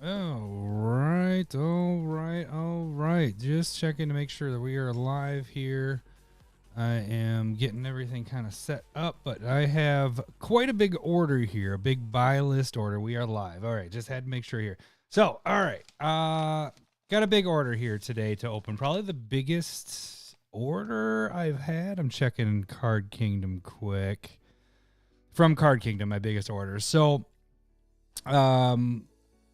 All right. Just checking to make sure that we are live here. I am getting everything kind of set up, but I have quite a big order here, a big buy list order. We are live. All right, just had to make sure here. So, all right, got a big order here today to open. Probably the biggest order I've had. I'm checking Cardkingdom quick. From Cardkingdom, my biggest order. So,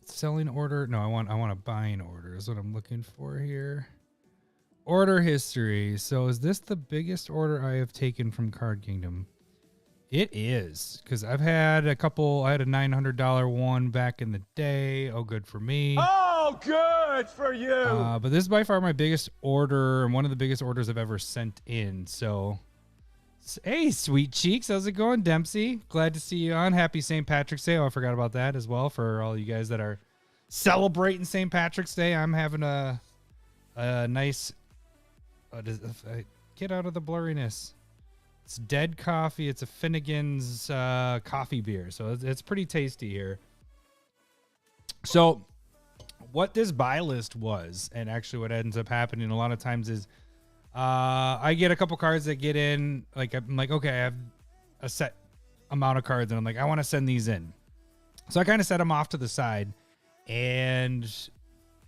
selling order. No, I want a buying order is what I'm looking for here. Order history. So is this the biggest order I have taken from Cardkingdom? It is, because I've had a couple. I had a $900 one back in the day. Oh, good for me. Oh, good for you. But this is by far my biggest order and one of the biggest orders I've ever sent in. So, hey, sweet cheeks. How's it going, Dempsey? Glad to see you on. Happy St. Patrick's Day. Oh, I forgot about that as well for all you guys that are celebrating St. Patrick's Day. I'm having a nice... get out of the blurriness. It's dead coffee. It's a Finnegan's coffee beer. So it's pretty tasty here. So what this buy list was, and actually what ends up happening a lot of times is I get a couple cards that get in. Like I'm like, okay, I have a set amount of cards, and I'm like, I want to send these in. So I kind of set them off to the side, and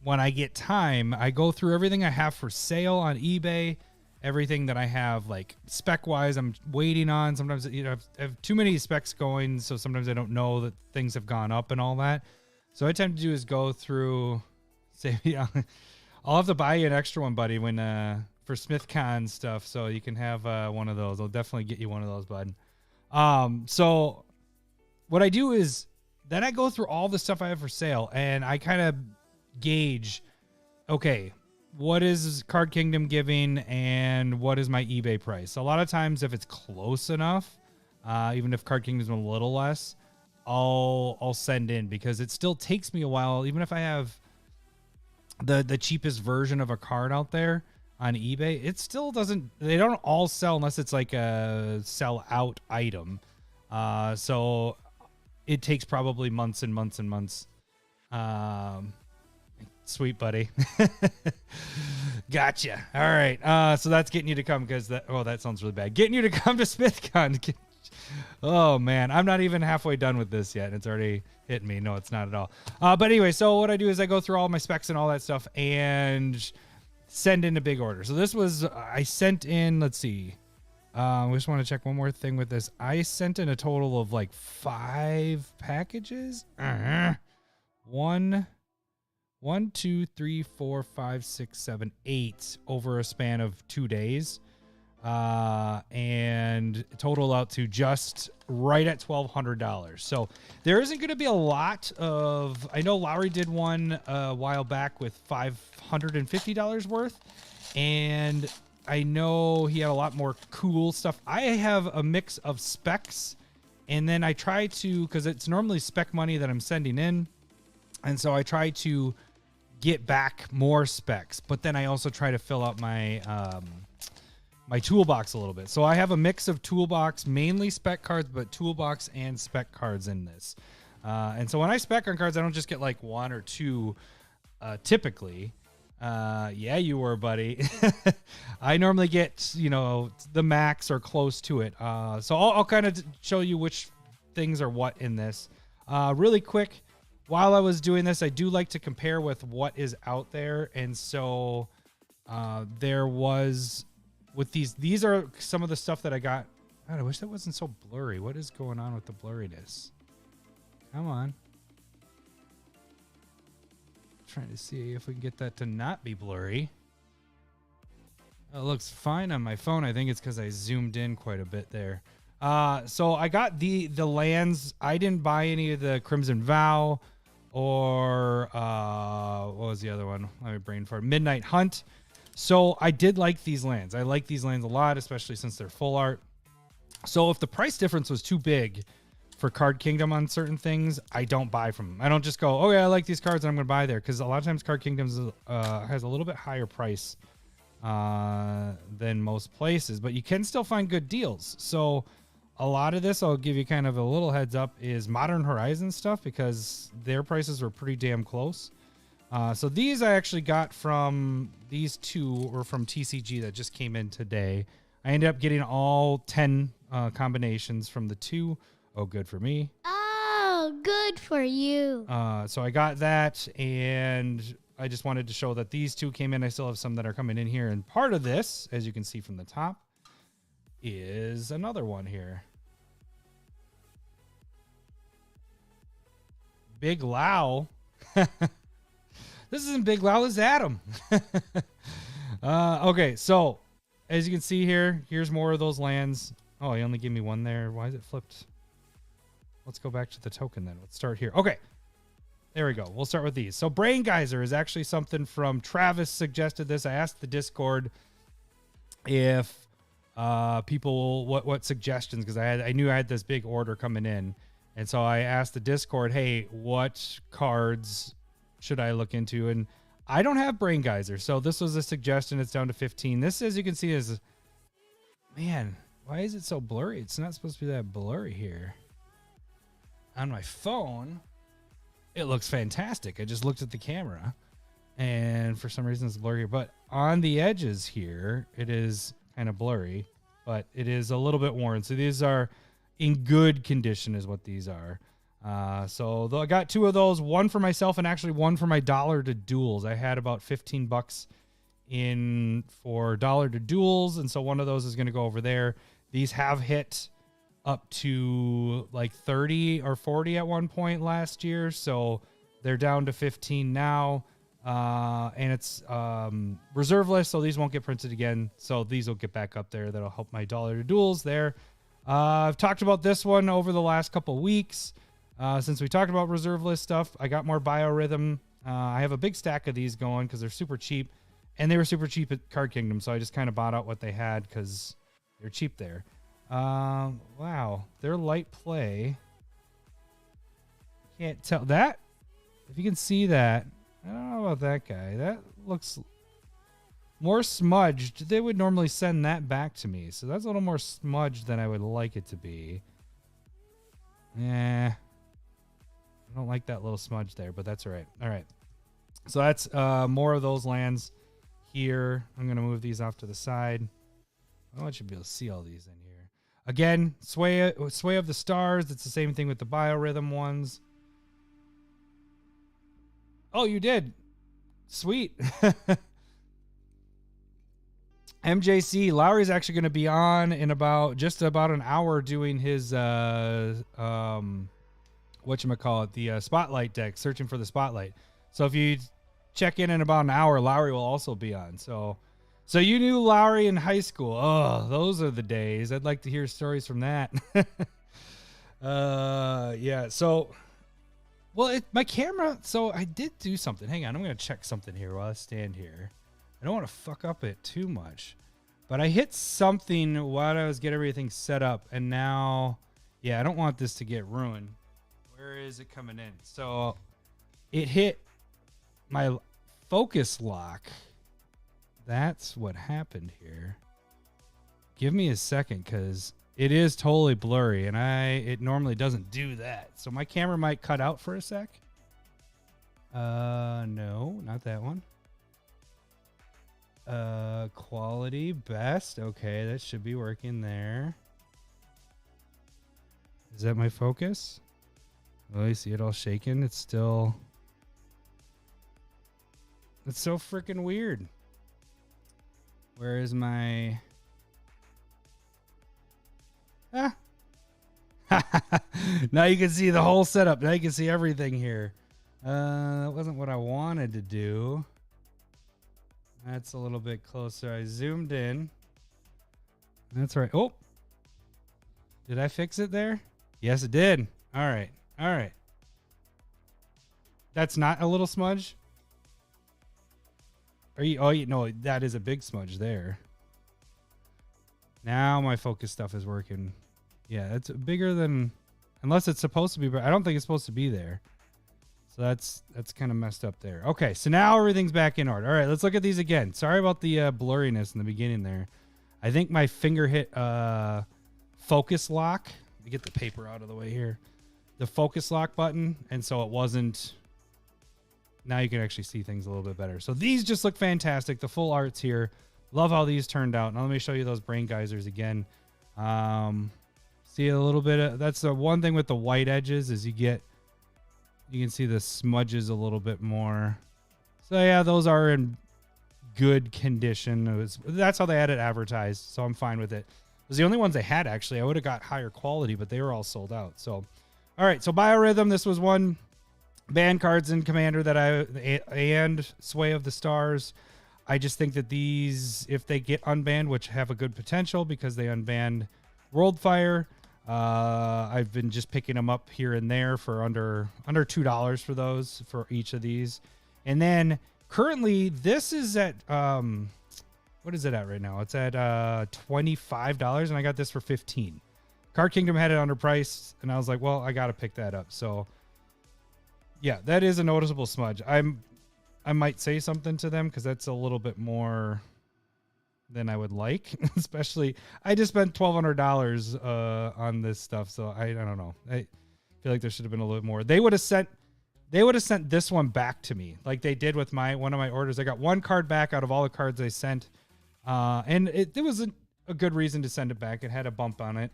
when I get time, I go through everything I have for sale on eBay, everything that I have like spec wise I'm waiting on. Sometimes, you know, I have too many specs going, so sometimes I don't know that things have gone up and all that. So what I tend to do is go through, say, yeah, I'll have to buy you an extra one, buddy, when for SmithCon stuff, so you can have one of those. I'll definitely get you one of those, bud. So what I do is then I go through all the stuff I have for sale, and I kind of gauge, okay, what is Cardkingdom giving and what is my eBay price? So a lot of times if it's close enough, even if Cardkingdom's a little less, I'll send in, because it still takes me a while. Even if I have the cheapest version of a card out there on eBay, it still doesn't, they don't all sell unless it's like a sell out item. So it takes probably months and months and months. Sweet buddy. Gotcha. All right. So that's getting you to come, because that sounds really bad. Getting you to come to SmithCon. Oh man, I'm not even halfway done with this yet. It's already hitting me. No, it's not at all. But anyway, so what I do is I go through all my specs and all that stuff and send in a big order. So this was, I sent in, let's see. We just want to check one more thing with this. I sent in a total of like 5 packages. 1, 2, 3, 4, 5, 6, 7, 8 over a span of 2 days. And total out to just right at $1,200. So there isn't going to be a lot of, I know Lowry did one a while back with $550 worth. And I know he had a lot more cool stuff. I have a mix of specs, and then I try to, because it's normally spec money that I'm sending in. And so I try to get back more specs, but then I also try to fill out my my toolbox a little bit. So I have a mix of toolbox, mainly spec cards, but toolbox and spec cards in this. And so when I spec on cards, I don't just get like 1 or 2 typically. Yeah, you were, buddy. I normally get, you know, the max or close to it. So I'll kind of show you which things are what in this. Really quick, while I was doing this, I do like to compare with what is out there. And so there was, with these are some of the stuff that I got. God, I wish that wasn't so blurry. What is going on with the blurriness? Come on. Trying to see if we can get that to not be blurry. It looks fine on my phone. I think it's because I zoomed in quite a bit there. So I got the lands. I didn't buy any of the Crimson Vow or what was the other one? Let me brain for it. Midnight Hunt. So I did like these lands. I like these lands a lot, especially since they're full art. So if the price difference was too big for Cardkingdom on certain things, I don't buy from them. I don't just go, oh yeah, I like these cards and I'm going to buy there, because a lot of times Cardkingdom has a little bit higher price than most places, but you can still find good deals. So a lot of this, I'll give you kind of a little heads up, is Modern Horizon stuff because their prices were pretty damn close. So these I actually got from these two, or from TCG that just came in today. I ended up getting all 10 combinations from the two. Oh, good for me. Oh, good for you. So I got that, and I just wanted to show that these two came in. I still have some that are coming in here. And part of this, as you can see from the top, is another one here. Big Lau. This isn't Big Lau, this is Adam. Okay, so as you can see here, here's more of those lands. Oh, he only gave me one there. Why is it flipped? Let's go back to the token then. Let's start here. Okay, there we go. We'll start with these. So Brain Geyser is actually something from Travis suggested this. I asked the Discord if people what suggestions, because I knew I had this big order coming in. And so I asked the Discord, hey, what cards should I look into? And I don't have Brain Geyser, so this was a suggestion. It's down to 15. This, as you can see, is... Man, why is it so blurry? It's not supposed to be that blurry here. On my phone, it looks fantastic. I just looked at the camera, and for some reason it's blurry. But on the edges here, it is kind of blurry, but it is a little bit worn. So these are... in good condition is what these are. So I got two of those, one for myself and actually one for my dollar to duels. I had about $15 in for dollar to duels, and so one of those is going to go over there. These have hit up to like 30 or 40 at one point last year, so they're down to 15 now. And it's reserve list, so these won't get printed again. So these will get back up there. That'll help my dollar to duels there. I've talked about this one over the last couple weeks. Since we talked about reserve list stuff, I got more Biorhythm. I have a big stack of these going because they're super cheap, and they were super cheap at Cardkingdom, so I just kind of bought out what they had because they're cheap there. Wow, they're light play. Can't tell that. If you can see that, I don't know about that guy. That looks more smudged. They would normally send that back to me, so that's a little more smudged than I would like it to be. Yeah, I don't like that little smudge there, but that's all right. All right, so that's more of those lands here. I'm gonna move these off to the side. I want you to be able to see all these in here. Again, Sway of the Stars. It's the same thing with the Biorhythm ones. Oh, you did. Sweet. MJC, Lowry's actually going to be on in just about an hour doing his whatchamacallit, the Spotlight deck, searching for the Spotlight. So if you check in about an hour, Lowry will also be on. So you knew Lowry in high school. Oh, those are the days. I'd like to hear stories from that. Yeah. So, well, my camera. So I did do something. Hang on, I'm going to check something here while I stand here. I don't want to fuck up it too much, but I hit something while I was getting everything set up, and now, yeah, I don't want this to get ruined. Where is it coming in? So it hit my focus lock. That's what happened here. Give me a second, because it is totally blurry, and it normally doesn't do that. So my camera might cut out for a sec. No, not that one. Quality best. Okay, that should be working there. Is that my focus? Oh, you see it all shaking. It's still... It's so freaking weird. Where is my... Ah. Now you can see the whole setup. Now you can see everything here. That wasn't what I wanted to do. That's a little bit closer. I zoomed in. That's right. Oh, did I fix it there? Yes, it did. All right. All right. That's not a little smudge? Are you? Oh, you know, that is a big smudge there. Now my focus stuff is working. Yeah, it's bigger than, unless it's supposed to be, but I don't think it's supposed to be there. So that's kind of messed up there. Okay, so now everything's back in order. All right, let's look at these again. Sorry about the blurriness in the beginning there. I think my finger hit focus lock. Let me get the paper out of the way here. The focus lock button, and so it wasn't. Now you can actually see things a little bit better. So these just look fantastic. The full art's here. Love how these turned out. Now let me show you those brain geysers again. See a little bit of, that's the one thing with the white edges is you can see the smudges a little bit more. So yeah, those are in good condition. That's how they had it advertised, so I'm fine with it. It was the only ones they had, actually. I would have got higher quality, but they were all sold out. So, all right, so Biorhythm, this was one ban cards in Commander that and Sway of the Stars. I just think that these, if they get unbanned, which have a good potential because they unbanned Worldfire, I've been just picking them up here and there for under $2 for those, for each of these. And then currently this is at, what is it at right now? It's at $25, and I got this for $15. Cardkingdom had it underpriced, and I was like, well, I got to pick that up. So yeah, that is a noticeable smudge. I might say something to them because that's a little bit more than I would like. Especially, I just spent $1,200 on this stuff, so I don't know. I feel like there should have been a little bit more. They would have sent this one back to me like they did with one of my orders. I got one card back out of all the cards they sent, and it was a good reason to send it back. It had a bump on it.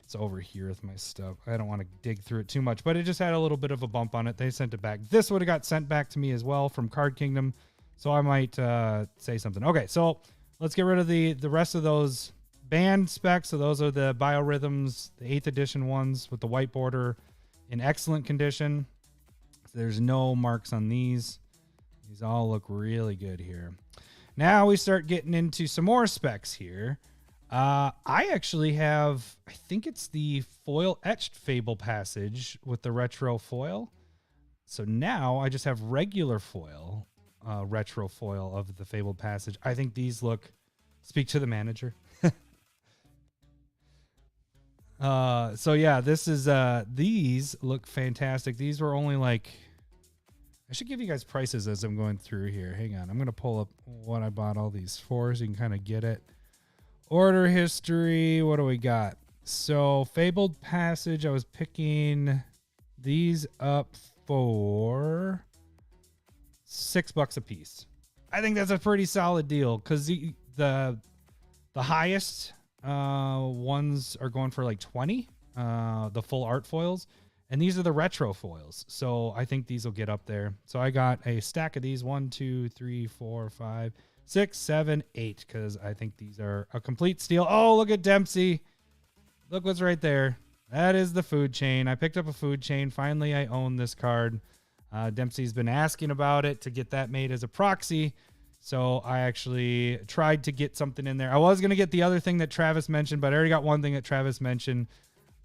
It's over here with my stuff. I don't want to dig through it too much, but it just had a little bit of a bump on it. They sent it back. This would have got sent back to me as well from Cardkingdom, so I might say something. Okay, so let's get rid of the rest of those banned specs. So those are the Biorhythms, the 8th edition ones with the white border in excellent condition. So there's no marks on these. These all look really good here. Now we start getting into some more specs here. I actually have, I think it's the foil etched Fabled Passage with the retro foil. So now I just have regular foil, retro foil of the Fabled Passage. I think these look, speak to the manager. So yeah, this is, these look fantastic. These were only like, I should give you guys prices as I'm going through here. Hang on. I'm going to pull up what I bought all these for so you can kind of get it. Order history. What do we got? So Fabled Passage, I was picking these up for $6 a piece. I think that's a pretty solid deal because the highest ones are going for like 20, the full art foils, and these are the retro foils. So I think these will get up there. So I got a stack of these, 1, 2, 3, 4, 5, 6, 7, 8, because I think these are a complete steal. Oh, look at Dempsey. Look what's right there. That is the food chain. I picked up a food chain. Finally, I own this card. Dempsey's been asking about it to get that made as a proxy. So I actually tried to get something in there. I was going to get the other thing that Travis mentioned, but I already got one thing that Travis mentioned.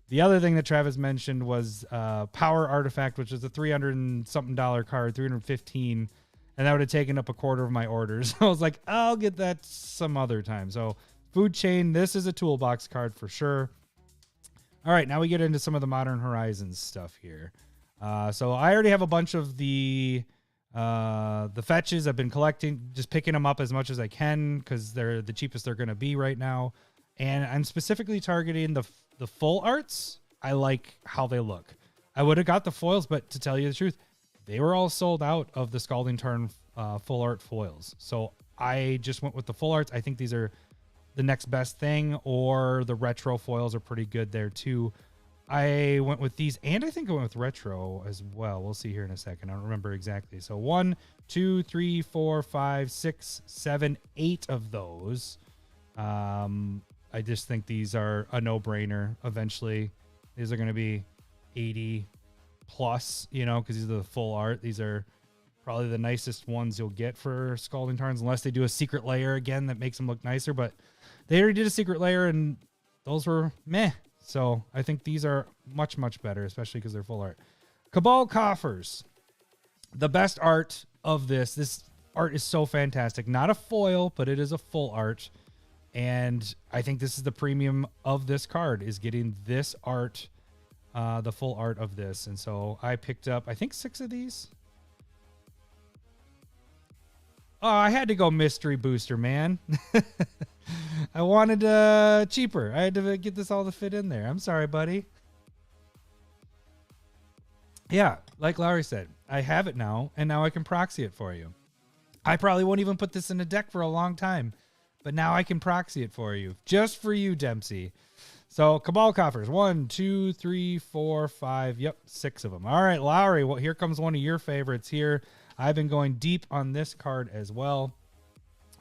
The other thing that Travis mentioned was Power Artifact, which is a $300 and something card, $315, and that would have taken up a quarter of my orders. I was like, I'll get that some other time. So Food Chain, this is a toolbox card for sure. All right, now we get into some of the Modern Horizons stuff here. So I already have a bunch of the fetches. I've been collecting, just picking them up as much as I can because they're the cheapest they're going to be right now. And I'm specifically targeting the full arts. I like how they look. I would have got the foils, but to tell you the truth, they were all sold out of the Scalding Tarn full art foils. So I just went with the full arts. I think these are the next best thing, or the retro foils are pretty good there too. I went with these, and I think I went with retro as well. We'll see here in a second. I don't remember exactly. So 1, 2, 3, 4, 5, 6, 7, 8 of those. I just think these are a no-brainer. Eventually, these are going to be 80 plus, you know, because these are the full art. These are probably the nicest ones you'll get for Scalding Tarns, unless they do a secret layer again that makes them look nicer. But they already did a secret layer, and those were meh. So I think these are much, much better, especially because they're full art. Cabal Coffers. The best art of this. This art is so fantastic. Not a foil, but it is a full art. And I think this is the premium of this card, is getting this art, the full art of this. And so I picked up, I think, 6 of these. Oh, I had to go mystery booster, man. I wanted cheaper. I had to get this all to fit in there. I'm sorry, buddy. Yeah, like Lowry said, I have it now, and now I can proxy it for you. I probably won't even put this in a deck for a long time, but now I can proxy it for you. Just for you, Dempsey. So, Cabal Coffers. 1, 2, 3, 4, 5. Yep, 6 of them. All right, Lowry, well, here comes one of your favorites here. I've been going deep on this card as well.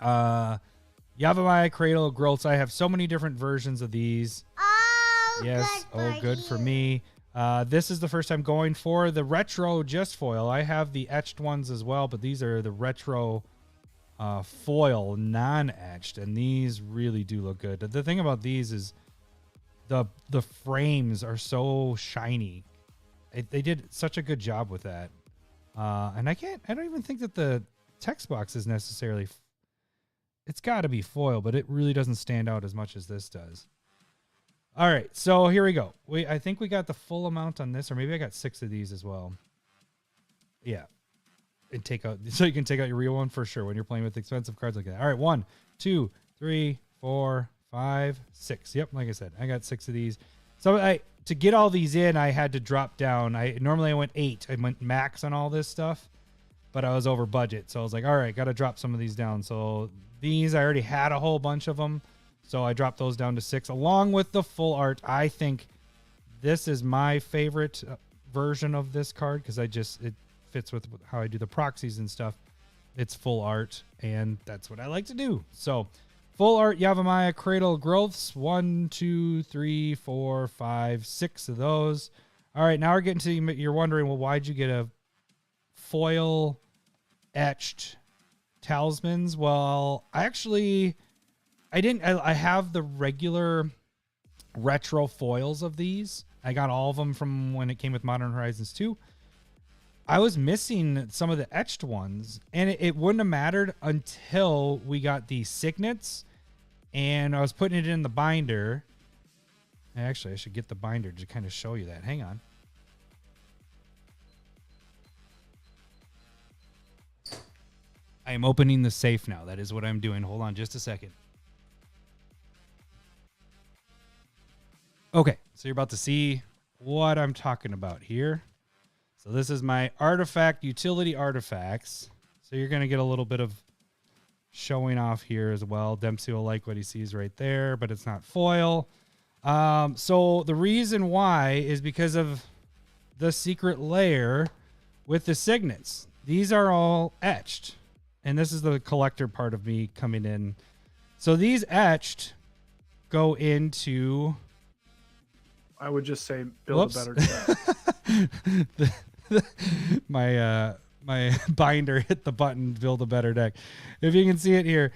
Yavamaya Cradle of Growths. I have so many different versions of these. Oh, yes, good for you. me. This is the first time going for the retro just foil. I have the etched ones as well, but these are the retro foil non-etched, and these really do look good. The thing about these is the frames are so shiny. They did such a good job with that. And I don't even think that the text box is necessarily, it's got to be foil, but it really doesn't stand out as much as this does. All right, so here we go. I think we got the full amount on this, or maybe I got 6 of these as well. Yeah. And so you can take out your real one for sure when you're playing with expensive cards like that. All right, 1, 2, 3, 4, 5, 6. Yep, like I said, I got 6 of these. So to get all these in, I had to drop down. Normally I went 8. I went max on all this stuff, but I was over budget. So I was like, all right, got to drop some of these down. So these, I already had a whole bunch of them. So I dropped those down to 6 along with the full art. I think this is my favorite version of this card because it fits with how I do the proxies and stuff. It's full art, and that's what I like to do. So full art Yavamaya Cradle Growths. 1, 2, 3, 4, 5, 6 of those. All right, now we're getting to, you're wondering, well, why'd you get a foil etched Talismans? Well, I have the regular retro foils of these. I got all of them from when it came with Modern Horizons 2. I was missing some of the etched ones, and it wouldn't have mattered until we got the signets, and I was putting it in the binder. Actually, I should get the binder to kind of show you that. Hang on. I am opening the safe now. That is what I'm doing. Hold on just a second. Okay, so you're about to see what I'm talking about here. So this is my artifact, utility artifacts. So you're going to get a little bit of showing off here as well. Dempsey will like what he sees right there, but it's not foil. So the reason why is because of the secret layer with the signets. These are all etched. And this is the collector part of me coming in. So these etched go into... I would just say build a better deck. My binder hit the button, build a better deck. If you can see it here,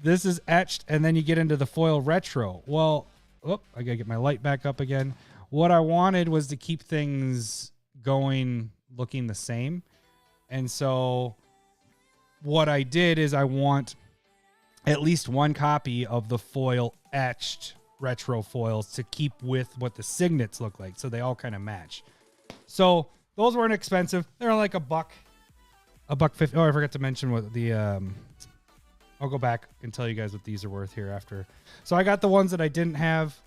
this is etched, and then you get into the foil retro. Well, I gotta get my light back up again. What I wanted was to keep things going, looking the same. And so what I did is I want at least one copy of the foil etched retro foils to keep with what the signets look like, so they all kind of match. So those weren't expensive. They're like $1.50. Oh, I forgot to mention what the I'll go back and tell you guys what these are worth here after. So I got the ones that I didn't have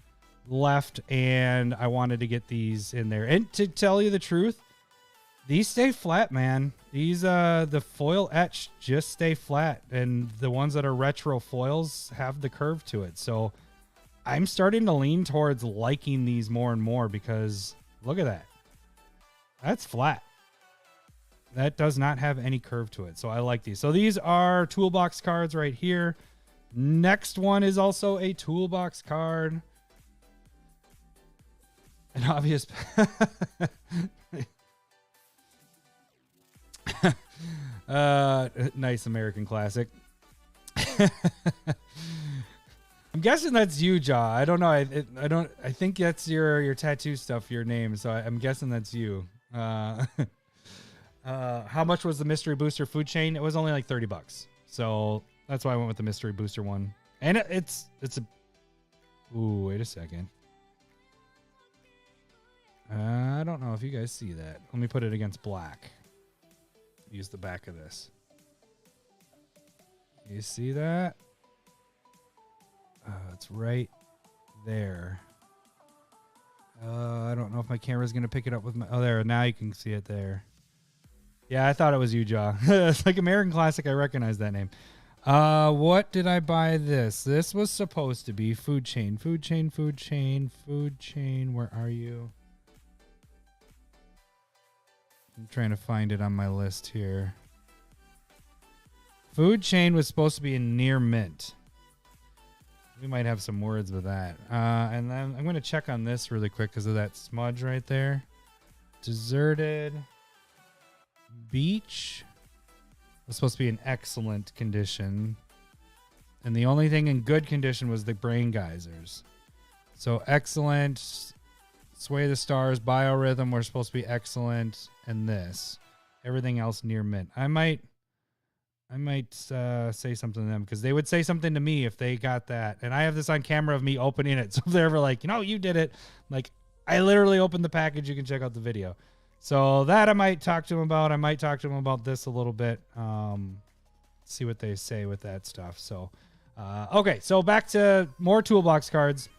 left, and I wanted to get these in there. And to tell you the truth, these stay flat, man. These the foil etched just stay flat, and the ones that are retro foils have the curve to it. So I'm starting to lean towards liking these more and more because look at that. That's flat. That does not have any curve to it. So I like these. So these are toolbox cards right here. Next one is also a toolbox card. An obvious. Nice American classic. I'm guessing that's you, Jaw. I don't know. I think that's your tattoo stuff, your name. So I'm guessing that's you. How much was the mystery booster food chain? It was only like $30. So that's why I went with the mystery booster one. And it's a. Ooh, wait a second. I don't know if you guys see that. Let me put it against black. Use the back of this. You see that? It's right there. I don't know if my camera's going to pick it up with my... Oh, there. Now you can see it there. Yeah, I thought it was you, Jaw. It's like American Classic. I recognize that name. What did I buy this? This was supposed to be Food Chain. Food Chain, Food Chain, Food Chain. Where are you? I'm trying to find it on my list here. Food Chain was supposed to be in near mint. We might have some words with that. And then I'm going to check on this really quick because of that smudge right there. Deserted Beach was supposed to be in excellent condition. And the only thing in good condition was the Brain Geysers. So excellent. Sway of the Stars, Biorhythm were supposed to be excellent. And this. Everything else near mint. I might say something to them because they would say something to me if they got that. And I have this on camera of me opening it. So if they're ever like, you did it. Like, I literally opened the package. You can check out the video. So that I might talk to them about. I might talk to them about this a little bit. See what they say with that stuff. So, okay. So back to more toolbox cards.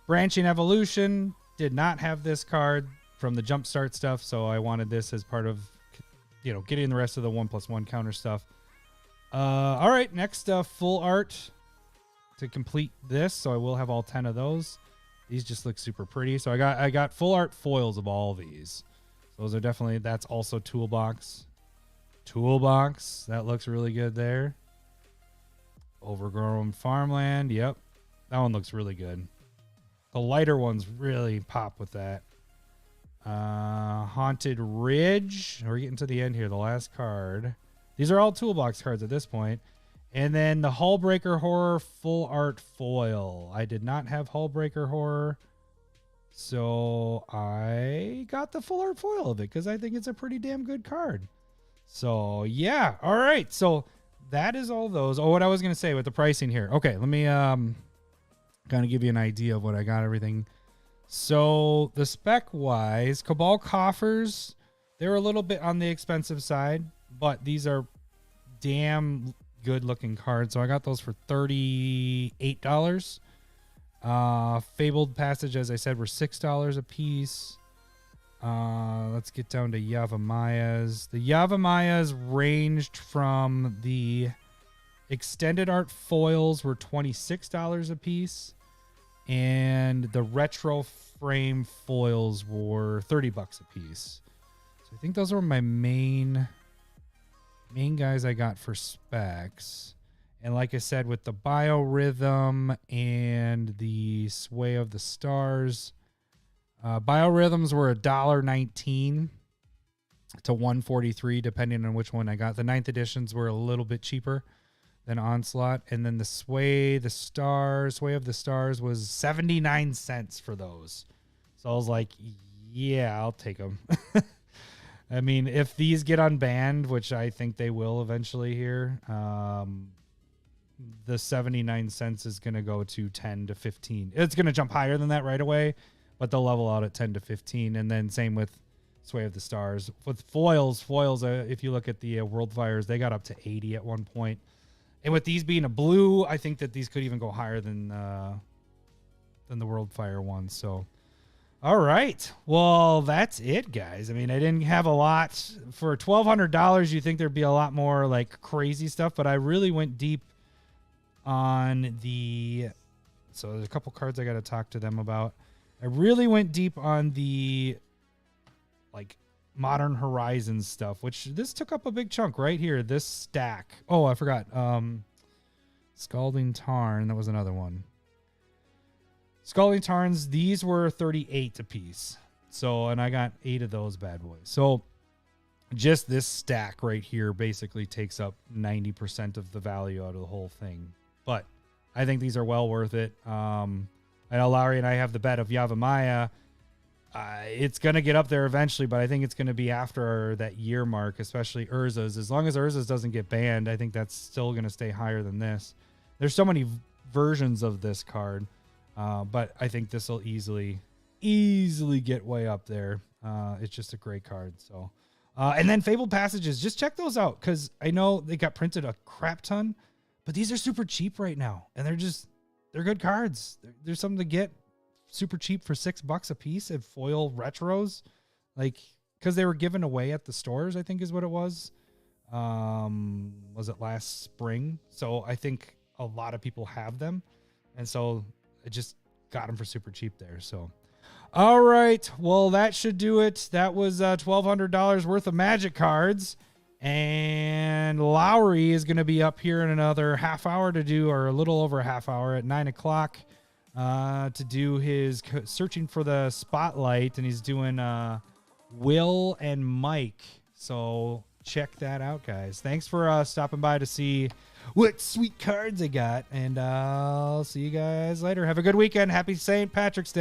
Branching Evolution did not have this card from the Jumpstart stuff. So I wanted this as part of, getting the rest of the 1+1 counter stuff. All right. Next, full art to complete this. So I will have all 10 of those. These just look super pretty. So I got full art foils of all these. Those are definitely, that's also toolbox. Toolbox. That looks really good there. Overgrown Farmland. Yep. That one looks really good. The lighter ones really pop with that. Haunted Ridge. We're getting to the end here. The last card. These are all toolbox cards at this point. And then the Hullbreaker Horror full art foil. I did not have Hullbreaker Horror. So I got the full art foil of it because I think it's a pretty damn good card. So yeah. All right. So that is all those. Oh, what I was going to say with the pricing here. Okay. Let me kind of give you an idea of what I got everything. So the spec wise, Cabal Coffers, they're a little bit on the expensive side, but these are damn good looking cards. So I got those for $38. Fabled Passage, as I said, were $6 a piece. Let's get down to Yavamayas. The Yavamayas ranged from the extended art foils were $26 a piece. And the retro frame foils were $30 a piece. So I think those were my main guys I got for specs. And like I said, with the Biorhythm and the Sway of the Stars, Biorhythms were $1.19 to $1.43, depending on which one I got. The 9th editions were a little bit cheaper than Onslaught. And then the Sway of the Stars was 79 cents for those. So I was like, yeah, I'll take them. I mean, if these get unbanned, which I think they will eventually here, the 79 cents is going to go to 10 to 15. It's going to jump higher than that right away, but they'll level out at 10 to 15. And then same with Sway of the Stars. With foils, if you look at the World Fires, they got up to 80 at one point. And with these being a blue, I think that these could even go higher than the World Fire ones. So, all right. Well, that's it, guys. I mean, I didn't have a lot. For $1,200, you think there'd be a lot more like crazy stuff, but I really went deep on the... So there's a couple cards I got to talk to them about. I really went deep on the like Modern Horizons stuff, which this took up a big chunk right here. This stack. Oh, I forgot. Scalding Tarn. That was another one. Scalding Tarns. These were 38 a piece. So, and I got 8 of those bad boys. So just this stack right here basically takes up 90% of the value out of the whole thing. But I think these are well worth it. I know Larry and I have the bet of Yavamaya. It's going to get up there eventually, but I think it's going to be after that year mark, especially Urza's. As long as Urza's doesn't get banned, I think that's still going to stay higher than this. There's so many versions of this card, but I think this will easily get way up there. It's just a great card. So, And then Fabled Passages, just check those out because I know they got printed a crap ton, but these are super cheap right now, and they're good cards. There's something to get super cheap for $6 a piece at foil retros, like because they were given away at the stores, I think is what it was. Was it last spring? So I think a lot of people have them, and so I just got them for super cheap there. So, all right, well that should do it. That was $1,200 worth of Magic cards, and Lowry is going to be up here in another half hour to do, or a little over a half hour at 9 o'clock to do his searching for the spotlight, and he's doing Will and Mike. So check that out, guys. Thanks for stopping by to see what sweet cards I got, and I'll see you guys later. Have a good weekend. Happy St. Patrick's Day.